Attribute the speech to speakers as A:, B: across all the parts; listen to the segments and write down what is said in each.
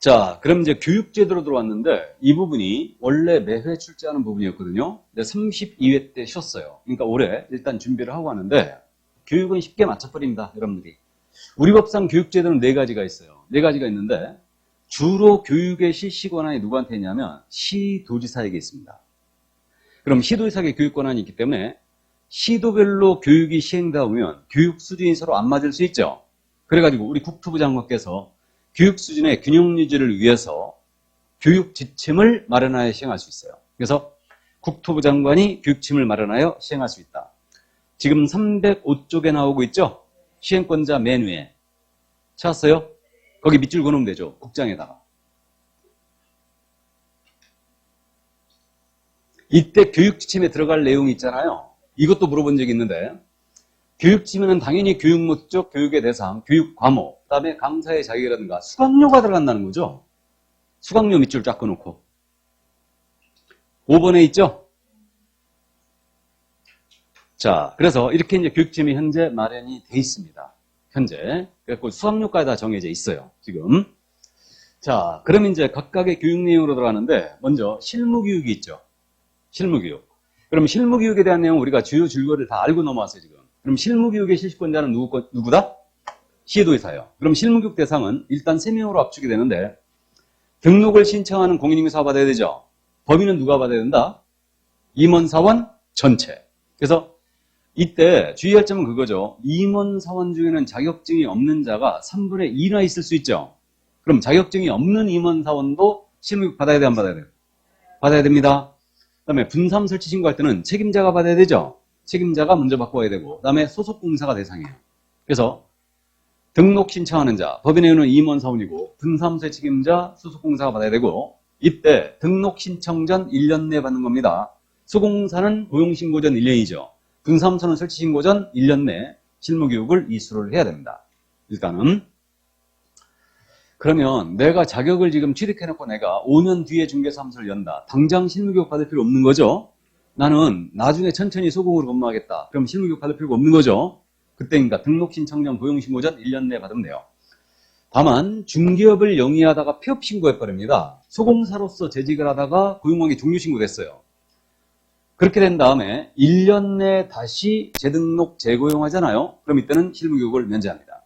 A: 자, 그럼 이제 교육제도로 들어왔는데 이 부분이 원래 매회 출제하는 부분이었거든요. 근데 32회 때 쉬었어요. 그러니까 올해 일단 준비를 하고 하는데 교육은 쉽게 맞춰버립니다, 여러분들이. 우리 법상 교육제도는 4가지가 있어요. 4가지가 있는데 주로 교육의 실시 권한이 누구한테 있냐면 시도지사에게 있습니다. 그럼 시도지사에게 교육 권한이 있기 때문에 시도별로 교육이 시행되다 보면 교육 수준이 서로 안 맞을 수 있죠. 그래가지고 우리 국토부 장관께서 교육 수준의 균형 유지를 위해서 교육 지침을 마련하여 시행할 수 있어요. 그래서 국토부 장관이 교육지침을 마련하여 시행할 수 있다. 지금 305쪽에 나오고 있죠? 시행권자 맨 위에. 찾았어요? 거기 밑줄 그어놓으면 되죠. 국장에다가. 이때 교육지침에 들어갈 내용이 있잖아요. 이것도 물어본 적이 있는데 교육지침에는 당연히 교육 목적, 교육의 대상, 교육 과목, 그 다음에 강사의 자격이라든가 수강료가 들어간다는 거죠. 수강료 밑줄 쫙 그어놓고. 5번에 있죠? 자, 그래서 이렇게 이제 교육지침이 현재 마련이 돼 있습니다. 현재. 그래서 수강료까지 다 정해져 있어요. 지금. 자, 그러면 이제 각각의 교육 내용으로 들어가는데 먼저 실무교육이 있죠. 실무교육. 그럼 실무교육에 대한 내용 우리가 주요 줄거리를 다 알고 넘어왔어요, 지금. 그럼 실무교육의 실시권자는 누구다? 시도지사예요. 그럼 실무교육 대상은 일단 3명으로 압축이 되는데 등록을 신청하는 공인인증서 받아야 되죠. 범위는 누가 받아야 된다? 임원사원 전체. 그래서 이때 주의할 점은 그거죠. 임원사원 중에는 자격증이 없는 자가 3분의 2나 있을 수 있죠. 그럼 자격증이 없는 임원사원도 실무교육 받아야 돼, 안 받아야 돼요? 받아야 됩니다. 그 다음에 분삼 설치 신고할 때는 책임자가 받아야 되죠. 책임자가 먼저 받고 와야 되고, 그 다음에 소속공사가 대상이에요. 그래서 등록 신청하는 자, 법인 내용은 임원사원이고 분삼소의 책임자, 소속공사가 받아야 되고, 이때 등록 신청 전 1년 내에 받는 겁니다. 소공사는 고용신고 전 1년이죠. 분삼소는 설치신고 전 1년 내 실무교육을 이수를 해야 됩니다. 일단은. 그러면 내가 자격을 지금 취득해놓고 내가 5년 뒤에 중개사무소를 연다. 당장 실무교육 받을 필요 없는 거죠. 나는 나중에 천천히 소공으로 근무하겠다. 그럼 실무교육 받을 필요가 없는 거죠. 그때니까 등록 신청 전 고용신고 전 1년 내에 받으면 돼요. 다만 중개업을 영위하다가 폐업신고해버립니다. 소공사로서 재직을 하다가 고용관계 종료신고됐어요. 그렇게 된 다음에 1년 내에 다시 재등록 재고용하잖아요. 그럼 이때는 실무교육을 면제합니다.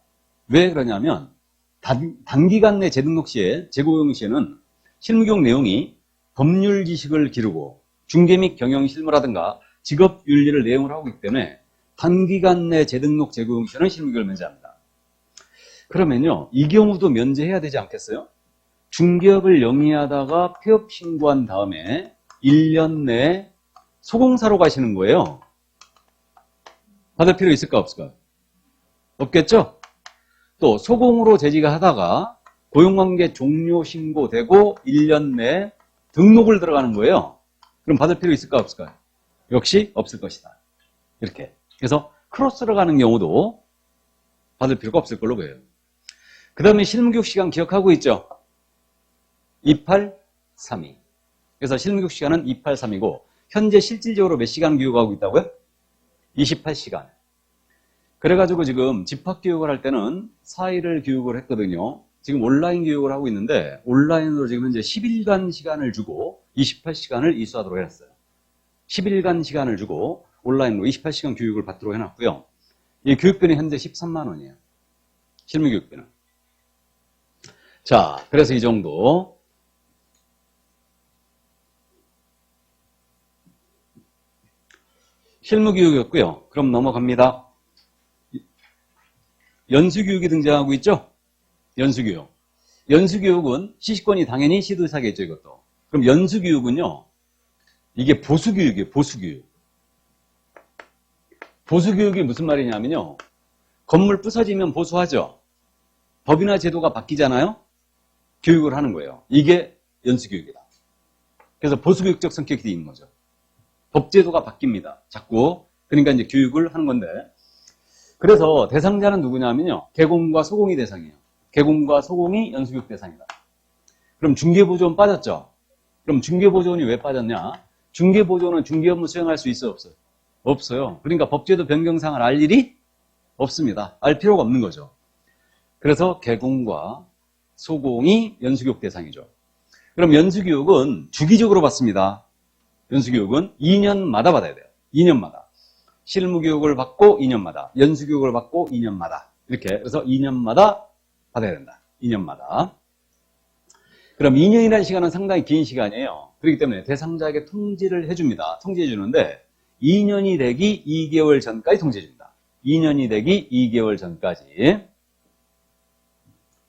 A: 왜 그러냐면 단기간 내 재등록 시에 재고용 시에는 실무교육 내용이 법률 지식을 기르고 중개 및 경영 실무라든가 직업 윤리를 내용을 하고 있기 때문에 단기간 내 재등록 재고용 시에는 실무교육을 면제합니다. 그러면요, 이 경우도 면제해야 되지 않겠어요? 중개업을 영위하다가 폐업 신고한 다음에 1년 내에 소공사로 가시는 거예요. 받을 필요 있을까 없을까? 없겠죠? 또 소공으로 재직을 하다가 고용관계 종료 신고되고 1년 내에 등록을 들어가는 거예요. 그럼 받을 필요 있을까 없을까요? 역시 없을 것이다. 이렇게. 그래서 크로스로 가는 경우도 받을 필요가 없을 걸로 보여요. 그 다음에 실무교육 시간 기억하고 있죠? 2832. 그래서 실무교육 시간은 2832고 현재 실질적으로 몇 시간 교육하고 있다고요? 28시간. 그래가지고 지금 집합교육을 할 때는 4일을 교육을 했거든요. 지금 온라인 교육을 하고 있는데 온라인으로 지금 현재 10일간 시간을 주고 28시간을 이수하도록 해놨어요. 10일간 시간을 주고 온라인으로 28시간 교육을 받도록 해놨고요. 이 교육비는 현재 13만 원이에요. 실무교육비는. 자, 그래서 이 정도. 실무교육이었고요. 그럼 넘어갑니다. 연수교육이 등장하고 있죠? 연수교육. 연수교육은 시시권이 당연히 시도지사겠죠, 이것도. 그럼 연수교육은요, 이게 보수교육이에요, 보수교육. 보수교육이 무슨 말이냐면요, 건물 부서지면 보수하죠? 법이나 제도가 바뀌잖아요? 교육을 하는 거예요. 이게 연수교육이다. 그래서 보수교육적 성격이 있는 거죠. 법제도가 바뀝니다. 자꾸. 그러니까 이제 교육을 하는 건데. 그래서 대상자는 누구냐면요. 개공과 소공이 대상이에요. 개공과 소공이 연수교육 대상이다. 그럼 중개보조원 빠졌죠? 그럼 중개보조원이 왜 빠졌냐? 중개보조원은 중개업무 수행할 수 있어요, 없어요? 없어요. 그러니까 법제도 변경사항을 알 일이 없습니다. 알 필요가 없는 거죠. 그래서 개공과 소공이 연수교육 대상이죠. 그럼 연수교육은 주기적으로 받습니다. 연수교육은 2년마다 받아야 돼요. 2년마다. 실무교육을 받고 2년마다, 연수교육을 받고 2년마다. 이렇게. 그래서 2년마다 받아야 된다. 2년마다. 그럼 2년이라는 시간은 상당히 긴 시간이에요. 그렇기 때문에 대상자에게 통지를 해줍니다. 통지해 주는데 2년이 되기 2개월 전까지 통지해 줍니다. 2년이 되기 2개월 전까지.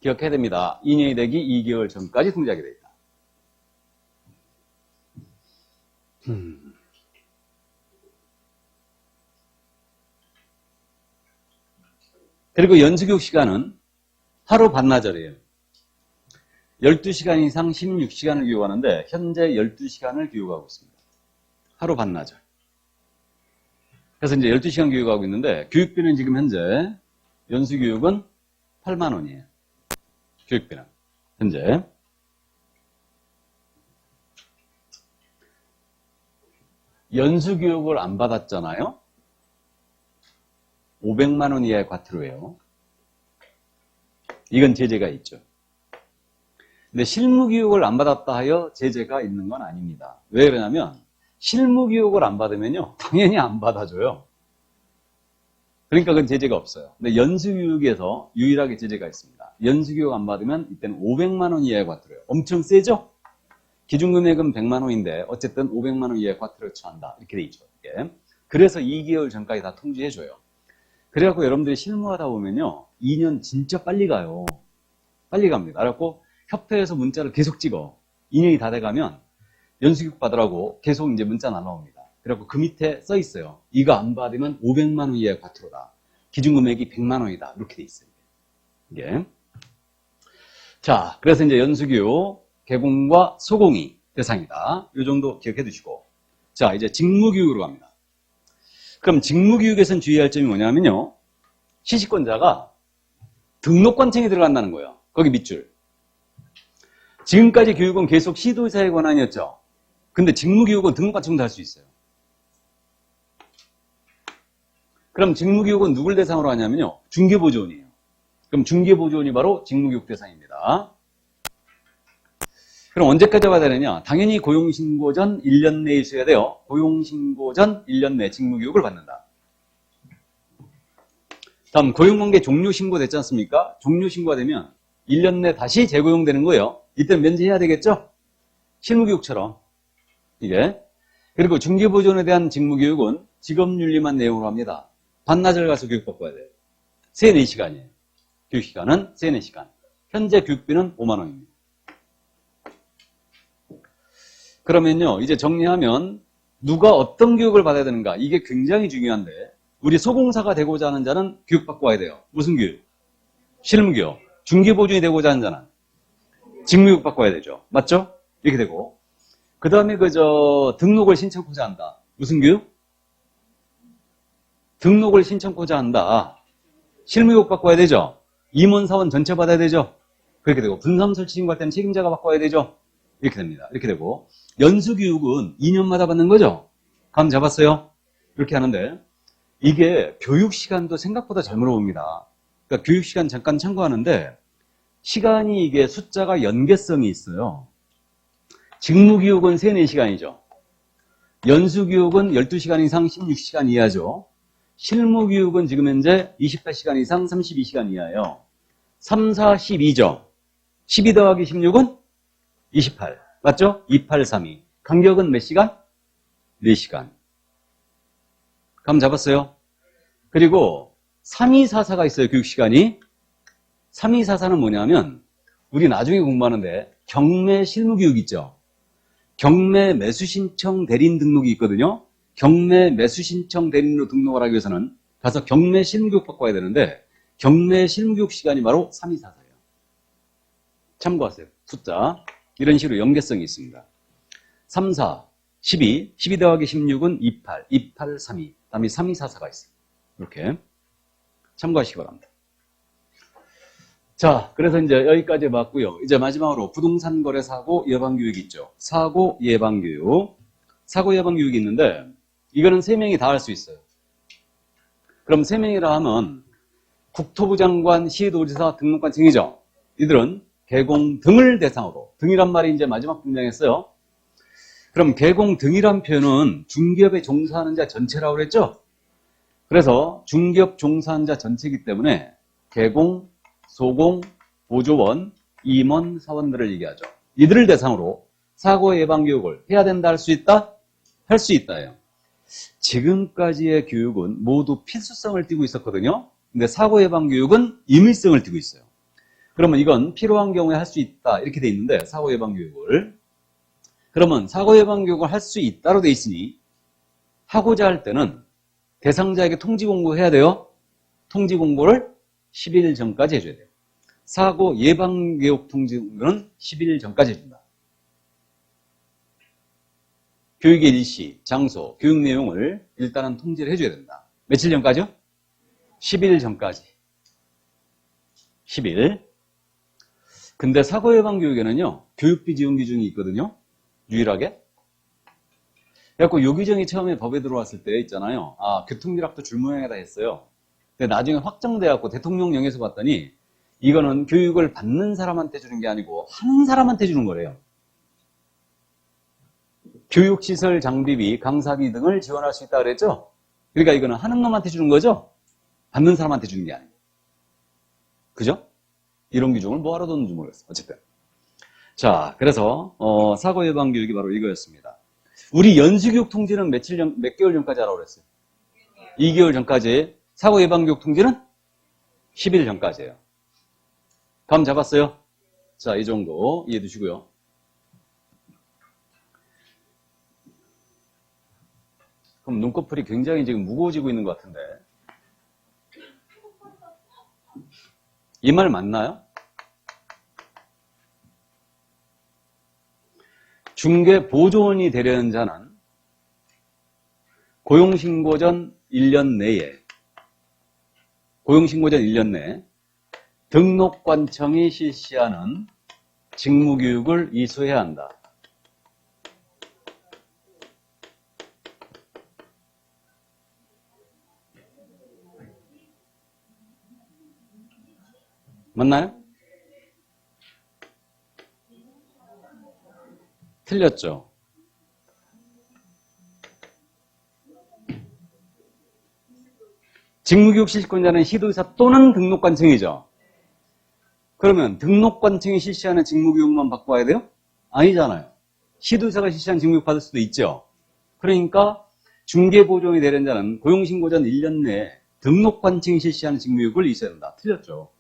A: 기억해야 됩니다. 2년이 되기 2개월 전까지 통지하게 되어 있다. 그리고 연수교육 시간은 하루 반나절이에요. 12시간 이상 16시간을 교육하는데 현재 12시간을 교육하고 있습니다. 하루 반나절. 그래서 이제 12시간 교육하고 있는데 교육비는 지금 현재 연수교육은 8만 원이에요. 교육비는 현재. 연수교육을 안 받았잖아요. 500만 원 이하의 과태료예요. 이건 제재가 있죠. 근데 실무교육을 안 받았다 하여 제재가 있는 건 아닙니다. 왜 그러냐면 실무교육을 안 받으면요 당연히 안 받아줘요. 그러니까 그건 제재가 없어요. 근데 연수교육에서 유일하게 제재가 있습니다. 연수교육 안 받으면 이때는 500만 원 이하의 과태료예요. 엄청 세죠? 기준금액은 100만 원인데 어쨌든 500만 원 이하의 과태료를 처한다. 이렇게 돼 있죠. 이게. 그래서 2개월 전까지 다 통지해줘요. 그래갖고 여러분들이 실무하다 보면요 2년 진짜 빨리 가요. 빨리 갑니다. 그래갖고 협회에서 문자를 계속 찍어. 2년이 다 돼가면 연수교육 받으라고 계속 이제 문자 날라옵니다. 그래갖고 그 밑에 써 있어요. 이거 안 받으면 500만 원 이하의 과태료다. 기준금액이 100만 원이다. 이렇게 돼 있어요. 이게. 자, 그래서 이제 연수교육 개공과 소공이 대상이다. 이 정도 기억해 두시고. 자, 이제 직무교육으로 갑니다. 그럼 직무교육에선 주의할 점이 뭐냐면요. 시식권자가 등록관청에 들어간다는 거예요. 거기 밑줄. 지금까지 교육은 계속 시도의사의 권한이었죠. 근데 직무교육은 등록관청도 할 수 있어요. 그럼 직무교육은 누굴 대상으로 하냐면요. 중개보조원이에요. 그럼 중개보조원이 바로 직무교육 대상입니다. 그럼 언제까지 받아야 되느냐? 당연히 고용신고 전 1년 내에 있어야 돼요. 고용신고 전 1년 내 직무교육을 받는다. 다음 고용관계 종료신고 됐지 않습니까? 종료신고가 되면 1년 내 다시 재고용되는 거예요. 이때 면제해야 되겠죠? 실무교육처럼. 이게. 그리고 중개보조원에 대한 직무교육은 직업윤리만 내용으로 합니다. 반나절 가서 교육받고 와야 돼요. 3, 4시간이에요. 교육시간은 3, 4시간. 현재 교육비는 5만 원입니다. 그러면요, 이제 정리하면 누가 어떤 교육을 받아야 되는가? 이게 굉장히 중요한데 우리 소공사가 되고자 하는 자는 교육받고 와야 돼요. 무슨 교육? 실무교육. 중개보조원이 되고자 하는 자는 직무교육 받고 와야 되죠. 맞죠? 이렇게 되고 그 다음에 등록을 신청코자 한다. 무슨 교육? 등록을 신청코자 한다. 실무교육 받고 와야 되죠. 임원사원 전체 받아야 되죠. 그렇게 되고 분담설치 신고할 때는 책임자가 받고 와야 되죠. 이렇게 됩니다. 이렇게 되고 연수교육은 2년마다 받는 거죠. 감 잡았어요? 이렇게 하는데 이게 교육시간도 생각보다 잘 물어봅니다. 그러니까 교육시간 잠깐 참고하는데 시간이 이게 숫자가 연계성이 있어요. 직무교육은 3, 4시간이죠. 연수교육은 12시간 이상 16시간 이하죠. 실무교육은 지금 현재 28시간 이상 32시간 이하예요. 3, 4, 12죠. 12 더하기 16은 28. 맞죠? 28, 32. 간격은 몇 시간? 4시간. 감 잡았어요? 그리고 3244가 있어요. 교육시간이. 3244는 뭐냐면 우리 나중에 공부하는데 경매 실무교육 있죠. 경매 매수신청 대리인 등록이 있거든요. 경매 매수신청 대리인으로 등록을 하기 위해서는 가서 경매 실무교육 받고 와야 되는데 경매 실무교육 시간이 바로 3244예요. 참고하세요. 숫자. 이런 식으로 연계성이 있습니다. 3, 4, 12, 12 더하기 16은 28, 28, 32. 다음에 3244가 있어요. 이렇게 참고하시기 바랍니다. 자, 그래서 이제 여기까지 봤고요. 이제 마지막으로 부동산 거래 사고 예방 교육이 있죠. 사고 예방 교육. 사고 예방 교육이 있는데 이거는 3명이 다 할 수 있어요. 그럼 3명이라 하면 국토부 장관, 시도지사, 등록관청이죠. 이들은 계공 등을 대상으로. 등이란 말이 이제 마지막 등장했어요. 그럼 계공 등이란 표현은 중기업에 종사하는 자 전체라고 그랬죠? 그래서 중기업 종사하는 자 전체이기 때문에 계공, 소공, 보조원, 임원, 사원들을 얘기하죠. 이들을 대상으로 사고 예방 교육을 해야 된다, 할 수 있다? 할 수 있다예요. 지금까지의 교육은 모두 필수성을 띠고 있었거든요. 근데 사고 예방 교육은 임의성을 띠고 있어요. 그러면 이건 필요한 경우에 할 수 있다 이렇게 돼 있는데 사고 예방 교육을 그러면 사고 예방 교육을 할 수 있다로 돼 있으니 하고자 할 때는 대상자에게 통지 공고해야 돼요. 통지 공고를 10일 전까지 해줘야 돼요. 사고 예방 교육 통지 공고는 10일 전까지 해준다. 교육의 일시, 장소, 교육 내용을 일단은 통지를 해줘야 된다. 며칠 전까지요? 10일 전까지. 10일. 근데 사고 예방 교육에는요, 교육비 지원 기준이 있거든요. 유일하게. 그래갖고 요 규정이 처음에 법에 들어왔을 때 있잖아요. 아, 교통규락도 줄무형에다 했어요. 근데 나중에 확정돼갖고 대통령령에서 봤더니 이거는 교육을 받는 사람한테 주는 게 아니고 하는 사람한테 주는 거래요. 교육시설 장비비, 강사비 등을 지원할 수 있다 그랬죠? 그러니까 이거는 하는 놈한테 주는 거죠? 받는 사람한테 주는 게 아니고. 그죠? 이런 규정을 뭐하러 뒀는지 모르겠어요. 어쨌든. 자, 그래서 사고 예방 교육이 바로 이거였습니다. 우리 연수교육 통지는 몇 개월 전까지 하라고 그랬어요? 2개월 전까지. 사고 예방 교육 통지는 10일 전까지예요. 감 잡았어요? 자, 이 정도 이해해 두시고요. 그럼 눈꺼풀이 굉장히 지금 무거워지고 있는 것 같은데. 이 말 맞나요? 중개 보조원이 되려는 자는 고용신고 전 1년 내에 등록관청이 실시하는 직무교육을 이수해야 한다. 맞나요? 틀렸죠? 직무교육 실시권자는 시도의사 또는 등록관청이죠. 그러면 등록관청이 실시하는 직무교육만 받고 와야 돼요? 아니잖아요. 시도의사가 실시한 직무교육 받을 수도 있죠. 그러니까 중개보조원이 되는 자는 고용신고 전 1년 내에 등록관청이 실시하는 직무교육을 이수해야 된다. 틀렸죠.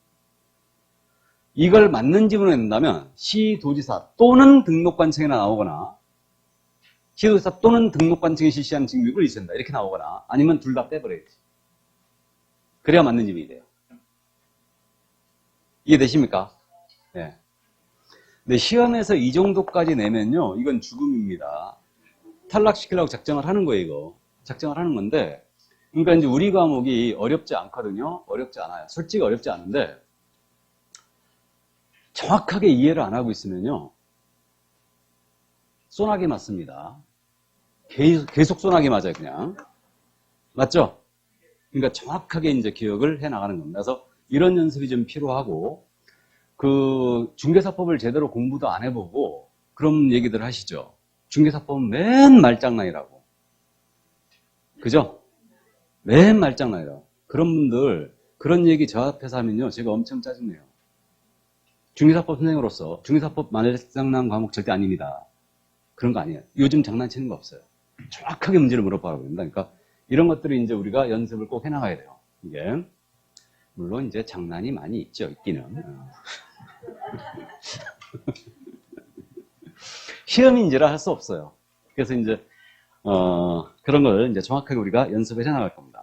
A: 이걸 맞는 지문을 낸다면 시도지사 또는 등록관청이나 나오거나 시도지사 또는 등록관청이 실시하는 직무교육을 이수해야 된다. 이렇게 나오거나 아니면 둘 다 빼버려야지. 그래야 맞는 지문이 돼요. 이해되십니까? 네. 근데 시험에서 이 정도까지 내면요, 이건 죽음입니다. 탈락시키려고 작정을 하는 거예요, 이거. 작정을 하는 건데, 그러니까 이제 우리 과목이 어렵지 않거든요. 어렵지 않아요. 솔직히 어렵지 않은데, 정확하게 이해를 안 하고 있으면요, 소나기 맞습니다. 계속 소나기 맞아요, 그냥. 맞죠? 그러니까 정확하게 이제 기억을 해 나가는 겁니다. 그래서 이런 연습이 좀 필요하고, 중개사법을 제대로 공부도 안 해보고, 그런 얘기들 하시죠. 중개사법은 맨 말장난이라고. 그죠? 맨 말장난이라고. 그런 분들, 그런 얘기 저 앞에서 하면요, 제가 엄청 짜증내요. 중개사법 선생으로서, 중개사법 말장난 과목 절대 아닙니다. 그런 거 아니에요. 요즘 장난치는 거 없어요. 정확하게 문제를 물어봐야 됩니다. 그러니까, 이런 것들을 이제 우리가 연습을 꼭 해나가야 돼요. 이게. 물론 이제 장난이 많이 있죠, 있기는. 시험인지라 할 수 없어요. 그래서 이제, 그런 걸 이제 정확하게 우리가 연습을 해나갈 겁니다.